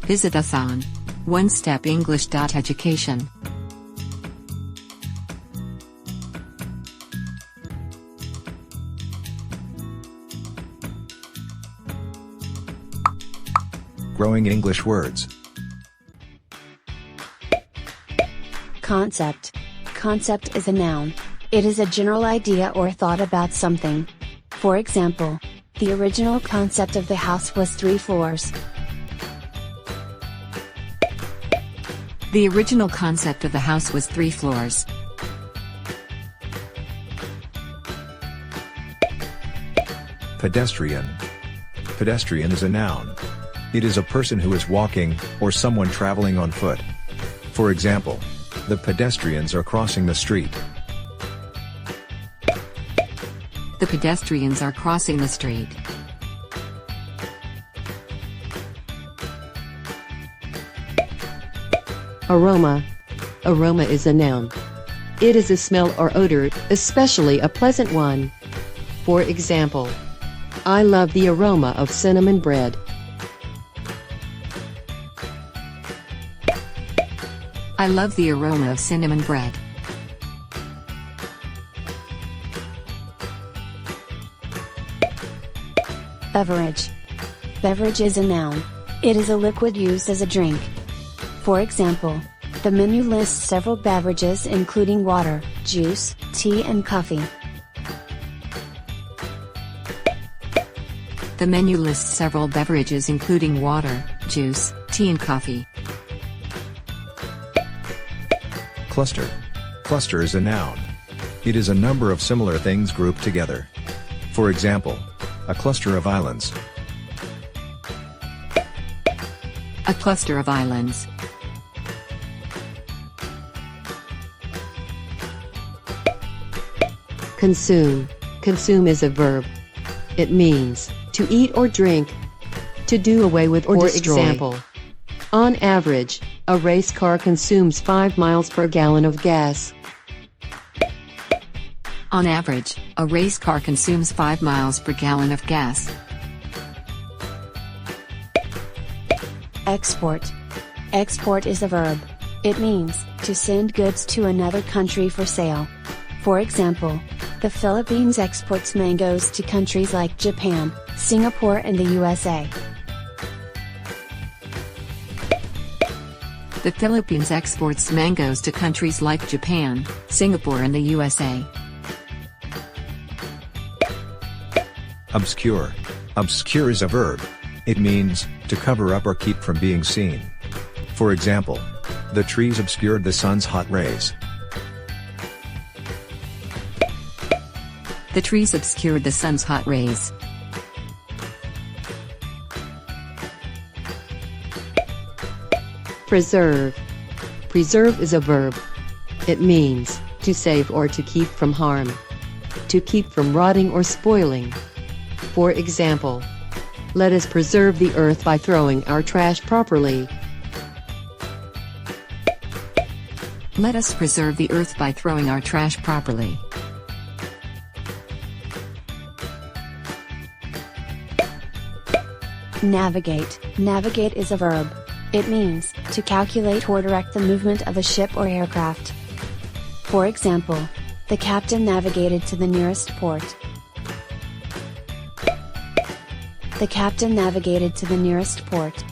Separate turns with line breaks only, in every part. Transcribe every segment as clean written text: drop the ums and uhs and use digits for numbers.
Visit us on onestepenglish.education.
Growing English words.
Concept. Concept is a noun. It is a general idea or thought about something. For example, the original concept of the house was 3 floors.
The original concept of the house was 3 floors.
Pedestrian. Pedestrian is a noun. It is a person who is walking, or someone traveling on foot. For example, the pedestrians are crossing the street.
The pedestrians are crossing the street.
Aroma. Aroma is a noun. It is a smell or odor, especially a pleasant one. For example, I love the aroma of cinnamon bread.
I love the aroma of cinnamon bread.
Beverage. Beverage is a noun. It is a liquid used as a drink. For example, the menu lists several beverages including water, juice, tea and coffee.
The menu lists several beverages including water, juice, tea and coffee.
Cluster. Cluster is a noun. It is a number of similar things grouped together. For example, a cluster of islands.
A cluster of islands.
Consume. Consume is a verb. It means to eat or drink, to do away with or destroy. For example, on average, a race car consumes 5 miles per gallon of gas.
On average, a race car consumes 5 miles per gallon of gas.
Export. Export is a verb. It means to send goods to another country for sale. For example, the Philippines exports mangoes to countries like Japan, Singapore and the USA.
The Philippines exports mangoes to countries like Japan, Singapore and the USA.
Obscure. Obscure is a verb. It means to cover up or keep from being seen. For example, the trees obscured the sun's hot rays.
The trees obscured the sun's hot rays.
Preserve. Preserve is a verb. It means to save or to keep from harm. To keep from rotting or spoiling. For example, let us preserve the earth by throwing our trash properly.
Let us preserve the earth by throwing our trash properly.
Navigate. Navigate is a verb. It means to calculate or direct the movement of a ship or aircraft. For example, the captain navigated to the nearest port. The captain navigated to the nearest port.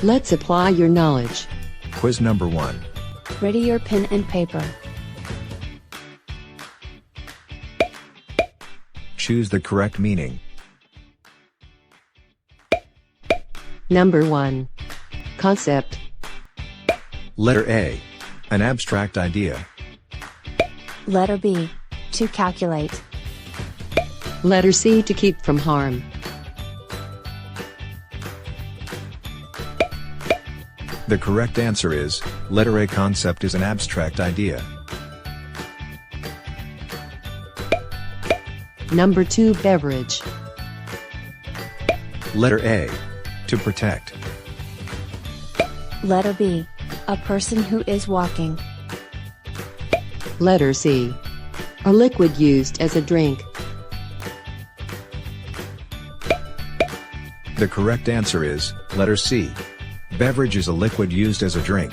Let's apply your knowledge.
Quiz number 1.
Ready your pen and paper.
Choose the correct meaning.
Number 1. Concept.
Letter A. An abstract idea.
Letter B. To calculate.
Letter C. To keep from harm.
The correct answer is, letter A. Concept is an abstract idea.
Number 2. Beverage.
Letter A. To protect.
Letter B. A person who is walking.
Letter C. A liquid used as a drink.
The correct answer is letter C. Beverage is a liquid used as a drink.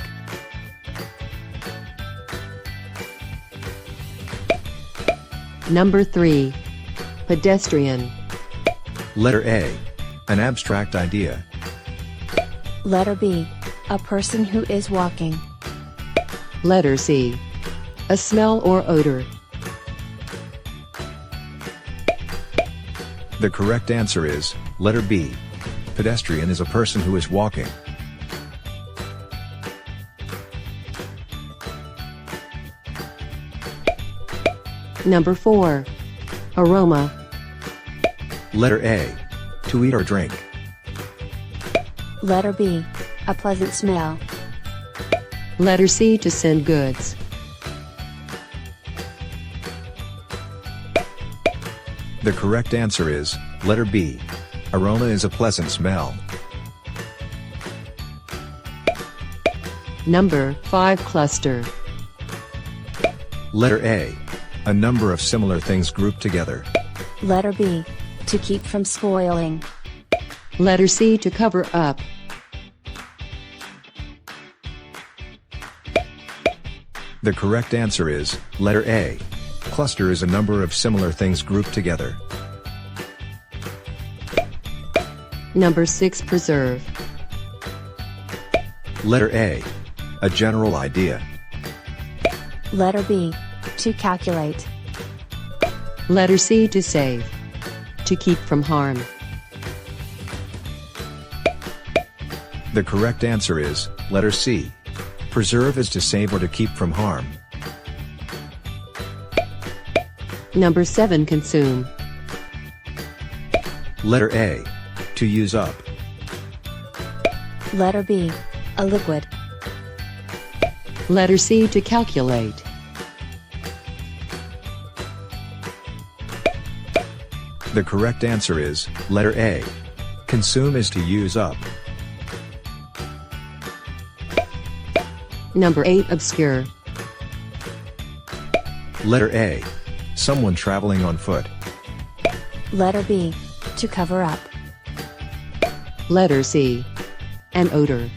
Number 3. Pedestrian.
Letter A. An abstract idea.
Letter B. A person who is walking.
Letter C. A smell or odor.
The correct answer is letter B. Pedestrian is a person who is walking.
Number 4. Aroma.
Letter A. To eat or drink.
Letter B. A pleasant smell.
Letter C. To send goods.
The correct answer is letter B. Aroma is a pleasant smell.
Number 5. Cluster.
Letter A. A number of similar things grouped together.
Letter B. To keep from spoiling.
Letter C. To cover up.
The correct answer is letter A. Cluster is a number of similar things grouped together.
Number 6. Preserve.
Letter A. A general idea.
Letter B. To calculate.
Letter C. To save. To keep from harm.
The correct answer is letter C. Preserve is to save or to keep from harm.
Number 7. Consume.
Letter A. To use up.
Letter B. A liquid.
Letter C. To calculate.
The correct answer is letter A. Consume is to use up.
Number 8. Obscure.
Letter A. Someone traveling on foot.
Letter B. To cover up.
Letter C. An odor.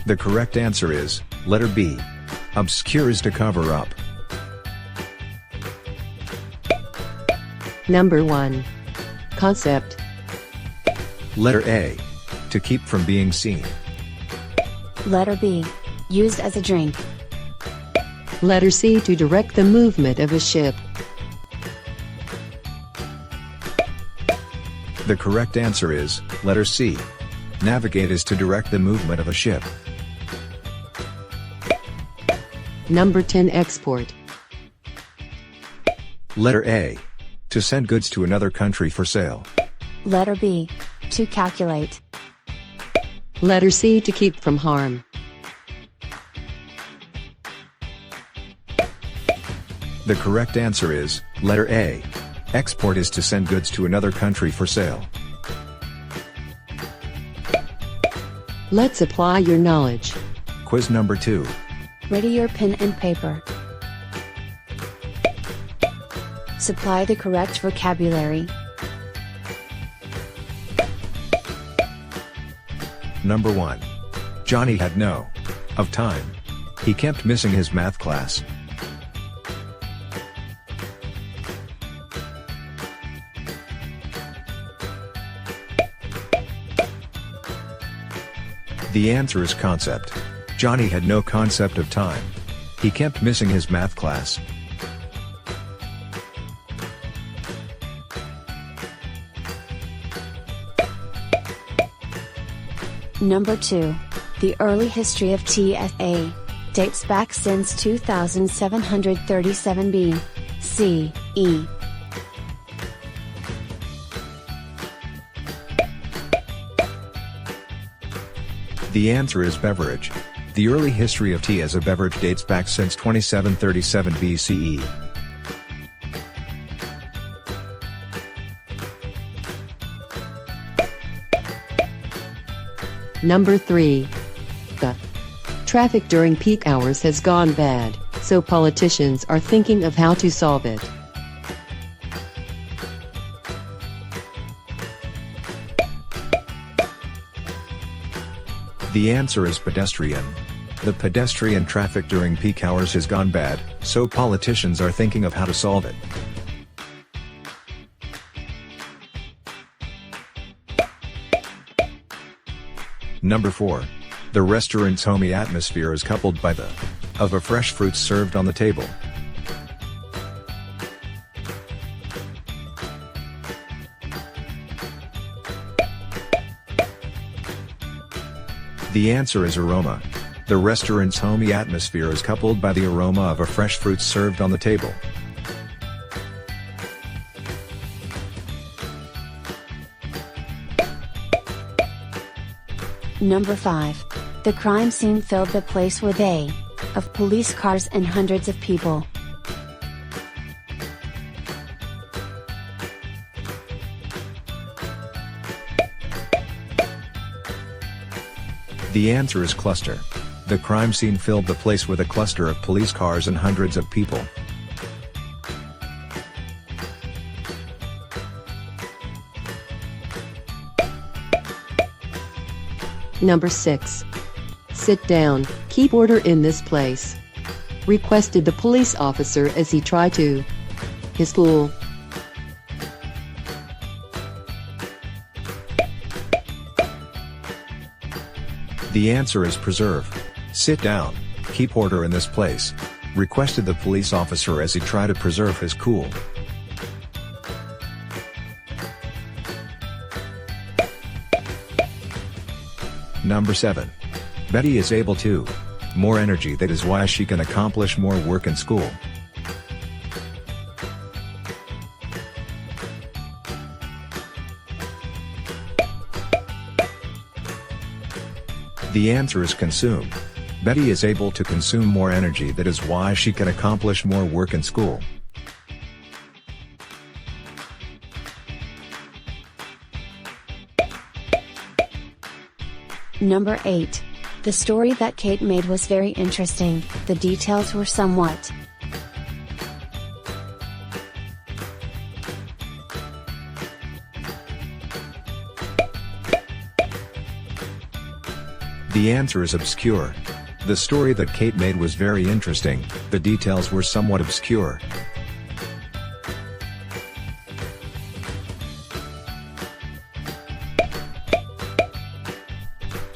The correct answer is letter B. Obscure is to cover up.
Number 1. Concept.
Letter A. To keep from being seen.
Letter B. Used as a drink.
Letter C. To direct the movement of a ship.
The correct answer is letter C. Navigate is to direct the movement of a ship.
Number 10. Export.
Letter A. To send goods to another country for sale.
Letter B. To calculate.
Letter C. To keep from harm.
The correct answer is letter A. Export is to send goods to another country for sale.
Let's apply your knowledge.
Quiz number 2.
Ready your pen and paper. Supply the correct vocabulary.
Number 1. Johnny had no of time. He kept missing his math class. The answer is concept. Johnny had no concept of time. He kept missing his math class.
Number 2. The early history of TSA dates back since 2737 B.C.E.
The answer is beverage. The early history of tea as a beverage dates back since 2737 BCE.
Number 3. The traffic during peak hours has gone bad, so politicians are thinking of how to solve it.
The answer is pedestrian. The pedestrian traffic during peak hours has gone bad, so politicians are thinking of how to solve it. Number 4. The restaurant's homey atmosphere is coupled by the of a fresh fruits served on the table. The answer is aroma. The restaurant's homey atmosphere is coupled by the aroma of a fresh fruits served on the table.
Number 5. The crime scene filled the place with a of police cars and hundreds of people.
The answer is cluster. The crime scene filled the place with a cluster of police cars and hundreds of people.
Number 6. Sit down, keep order in this place, requested the police officer as he tried to his cool.
The answer is preserve. Sit down, keep order in this place, requested the police officer as he tried to preserve his cool. Number 7. Betty is able to more energy, that is why she can accomplish more work in school. The answer is consume. Betty is able to consume more energy, that is why she can accomplish more work in school.
Number 8. The story that Kate made was very interesting, the details were somewhat.
The answer is obscure. The story that Kate made was very interesting, the details were somewhat obscure.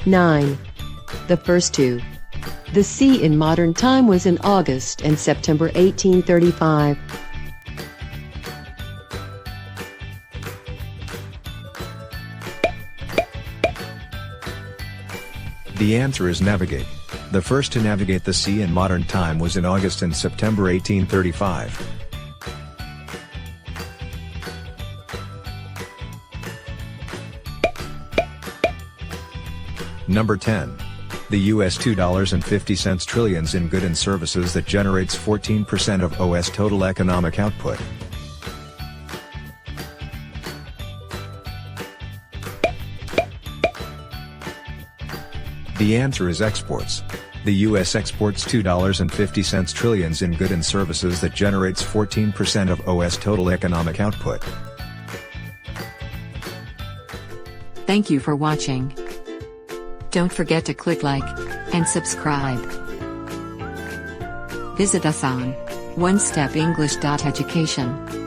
Nine. The first two. The sea in modern time was in August and September 1835.
The answer is navigate. The first to navigate the sea in modern time was in August and September 1835. Number 10. The US $2.50 trillions in goods and services that generates 14% of OS total economic output. The answer is exports. The US exports $2.50 trillions in goods and services that generates 14% of OS total economic output.
Thank you for watching. Don't forget to click like and subscribe. Visit us on onestepenglish.education.